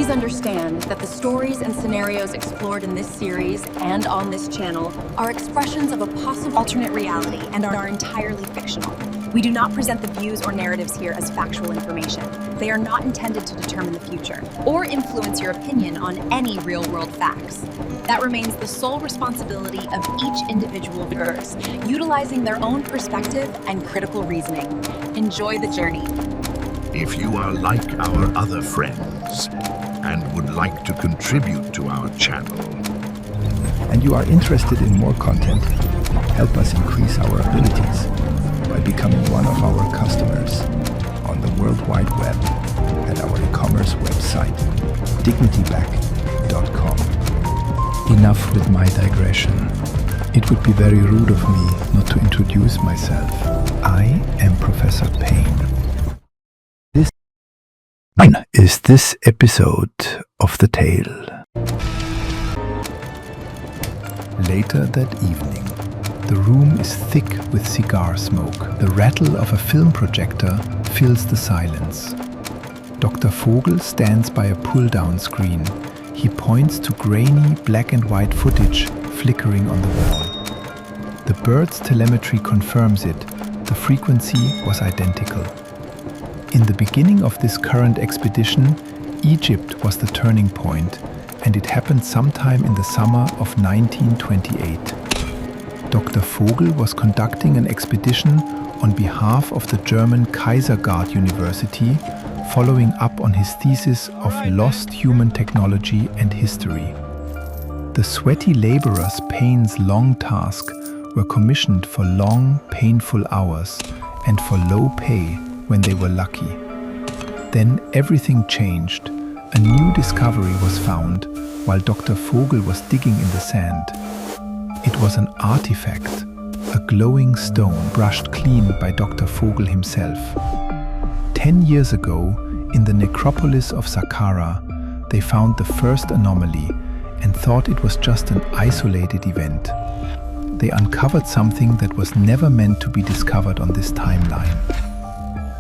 Please understand that the stories and scenarios explored in this series and on this channel are expressions of a possible alternate reality and are entirely fictional. We do not present the views or narratives here as factual information. They are not intended to determine the future or influence your opinion on any real-world facts. That remains the sole responsibility of each individual viewer, utilizing their own perspective and critical reasoning. Enjoy the journey. If you are like our other friends and would like to contribute to our channel, and you are interested in more content, help us increase our abilities by becoming one of our customers on the World Wide Web at our e-commerce website, dignityback.com. Enough with my digression. It would be very rude of me not to introduce myself. I am Professor Payne. This is this episode of The Tale. Later that evening, the room is thick with cigar smoke. The rattle of a film projector fills the silence. Dr. Fogle stands by a pull-down screen. He points to grainy black and white footage flickering on the wall. The bird's telemetry confirms it. The frequency was identical. In the beginning of this current expedition, Egypt was the turning point, and it happened sometime in the summer of 1928. Dr. Fogle was conducting an expedition on behalf of the German Kaiser Guard University, following up on his thesis of lost human technology and history. The sweaty laborers Payne's long task were commissioned for long, painful hours and for low pay when they were lucky. Then everything changed. A new discovery was found while Dr. Fogle was digging in the sand. It was an artifact, a glowing stone brushed clean by Dr. Fogle himself. 10 years ago, in the necropolis of Saqqara, they found the first anomaly and thought it was just an isolated event. They uncovered something that was never meant to be discovered on this timeline.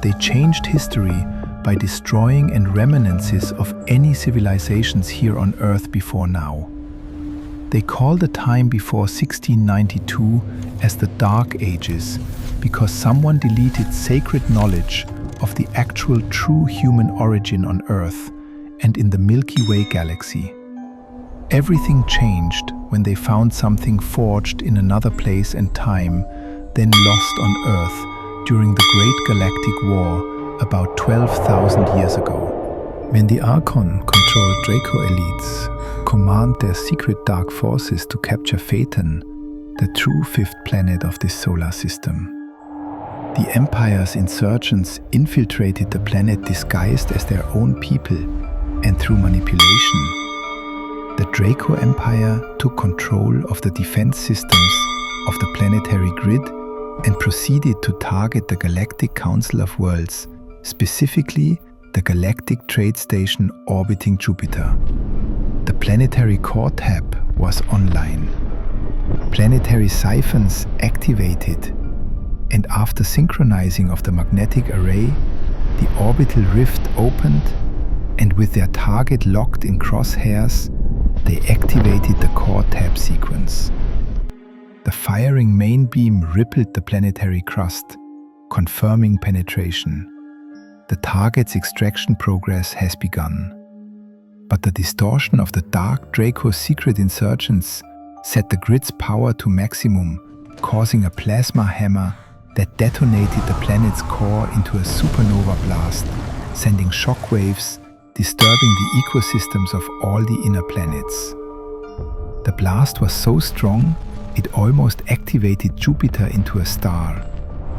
They changed history by destroying any remnants of any civilizations here on Earth before now. They call the time before 1692 as the Dark Ages because someone deleted sacred knowledge of the actual true human origin on Earth and in the Milky Way galaxy. Everything changed when they found something forged in another place and time, then lost on Earth during the Great Galactic War about 12,000 years ago. When the Archon-controlled Draco elites command their secret dark forces to capture Phaeton, the true fifth planet of this solar system. The Empire's insurgents infiltrated the planet disguised as their own people, and through manipulation, the Draco Empire took control of the defense systems of the planetary grid and proceeded to target the Galactic Council of Worlds, specifically the Galactic Trade Station orbiting Jupiter. The planetary core tab was online. Planetary siphons activated, and after synchronizing of the magnetic array, the orbital rift opened, and with their target locked in crosshairs, they activated the core tab sequence. The firing main beam rippled the planetary crust, confirming penetration. The target's extraction progress has begun. But the distortion of the Dark Draco's secret insurgents set the grid's power to maximum, causing a plasma hammer that detonated the planet's core into a supernova blast, sending shockwaves, disturbing the ecosystems of all the inner planets. The blast was so strong, it almost activated Jupiter into a star,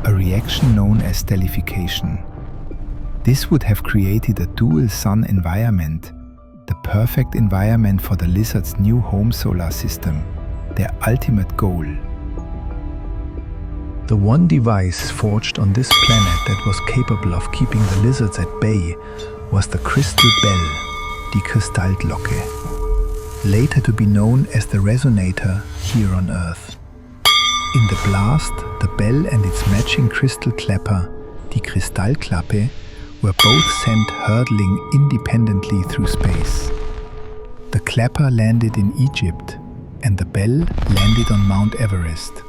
a reaction known as stellification. This would have created a dual sun environment, the perfect environment for the lizard's new home solar system, their ultimate goal. The one device forged on this planet that was capable of keeping the lizards at bay was the crystal bell, die Kristallglocke, later to be known as the resonator here on Earth. In the blast, the bell and its matching crystal clapper, die Kristallklappe, were both sent hurtling independently through space. The Clapper landed in Egypt, and the Bell landed on Mount Everest.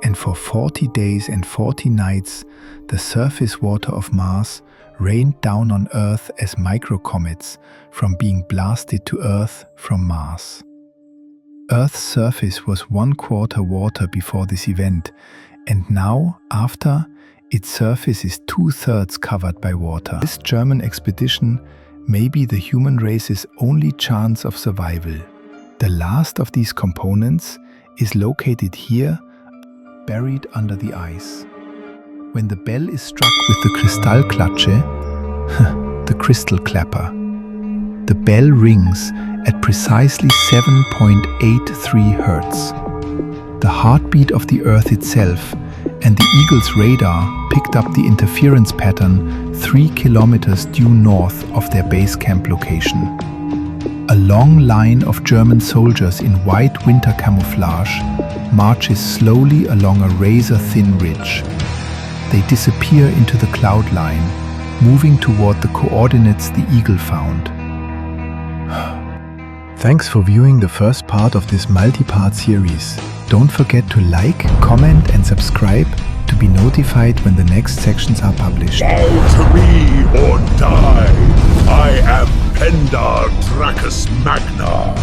And for 40 days and 40 nights, the surface water of Mars rained down on Earth as microcomets from being blasted to Earth from Mars. Earth's surface was 1/4 water before this event, and now, after, its surface is 2/3 covered by water. This German expedition may be the human race's only chance of survival. The last of these components is located here, buried under the ice. When the bell is struck with the Kristallklatsche, the crystal clapper, the bell rings at precisely 7.83 Hertz. The heartbeat of the Earth itself and the Eagle's radar picked up the interference pattern 3 kilometers due north of their base camp location. A long line of German soldiers in white winter camouflage marches slowly along a razor-thin ridge. They disappear into the cloud line, moving toward the coordinates the Eagle found. Thanks for viewing the first part of this multi-part series. Don't forget to like, comment and subscribe to be notified when the next sections are published. Bow to me or die! I am Pendar Dracus Magna!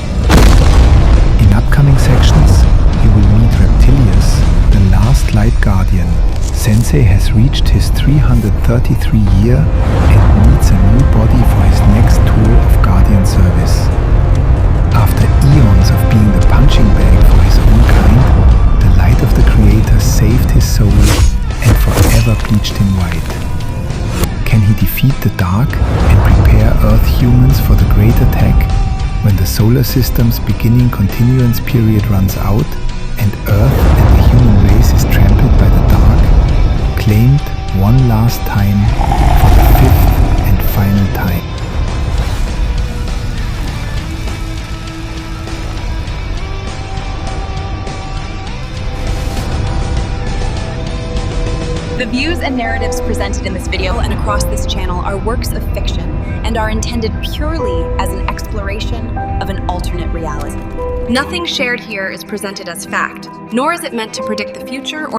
In upcoming sections, you will meet Reptilius, the last Light Guardian. Sensei has reached his 333 year and needs a new body for his next tour of Guardian service. After eons of being the punching bag for his own kind, the light of the Creator saved his soul and forever bleached him white. Can he defeat the dark and prepare Earth humans for the great attack when the solar system's beginning continuance period runs out and Earth and the human race is trampled by the dark, claimed one last time for the 5th and final time? The views and narratives presented in this video and across this channel are works of fiction and are intended purely as an exploration of an alternate reality. Nothing shared here is presented as fact, nor is it meant to predict the future or